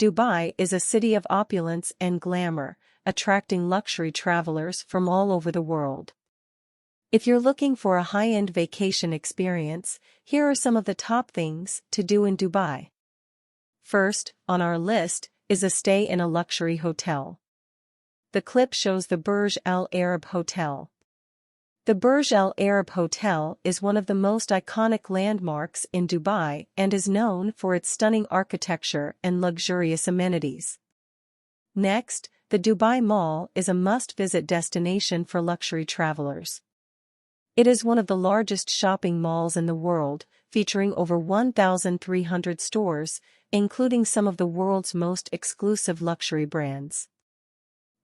Dubai is a city of opulence and glamour, attracting luxury travelers from all over the world. If you're looking for a high-end vacation experience, here are some of the top things to do in Dubai. First, on our list, is a stay in a luxury hotel. The clip shows the Burj Al Arab Hotel. The Burj Al Arab Hotel is one of the most iconic landmarks in Dubai and is known for its stunning architecture and luxurious amenities. Next, the Dubai Mall is a must-visit destination for luxury travelers. It is one of the largest shopping malls in the world, featuring over 1,300 stores, including some of the world's most exclusive luxury brands.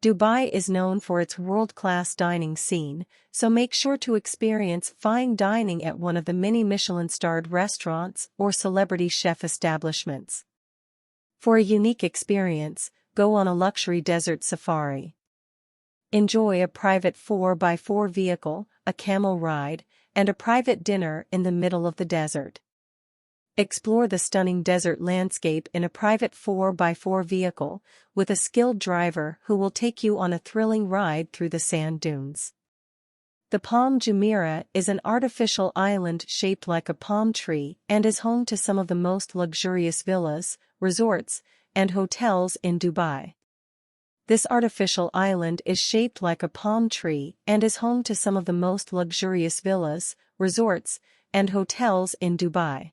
Dubai is known for its world-class dining scene, so make sure to experience fine dining at one of the many Michelin-starred restaurants or celebrity chef establishments. For a unique experience, go on a luxury desert safari. Enjoy a private 4x4 vehicle, a camel ride, and a private dinner in the middle of the desert. Explore the stunning desert landscape in a private 4x4 vehicle, with a skilled driver who will take you on a thrilling ride through the sand dunes. The Palm Jumeirah is an artificial island shaped like a palm tree and is home to some of the most luxurious villas, resorts, and hotels in Dubai. This artificial island is shaped like a palm tree and is home to some of the most luxurious villas, resorts, and hotels in Dubai.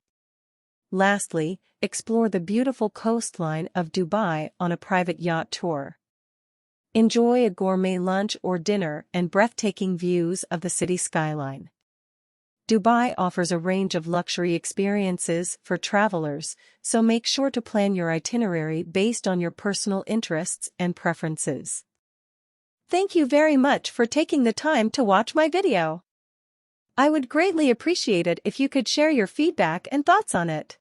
Lastly, explore the beautiful coastline of Dubai on a private yacht tour. Enjoy a gourmet lunch or dinner and breathtaking views of the city skyline. Dubai offers a range of luxury experiences for travelers, so make sure to plan your itinerary based on your personal interests and preferences. Thank you very much for taking the time to watch my video. I would greatly appreciate it if you could share your feedback and thoughts on it.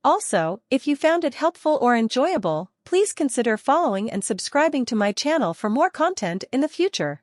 Also, if you found it helpful or enjoyable, please consider following and subscribing to my channel for more content in the future.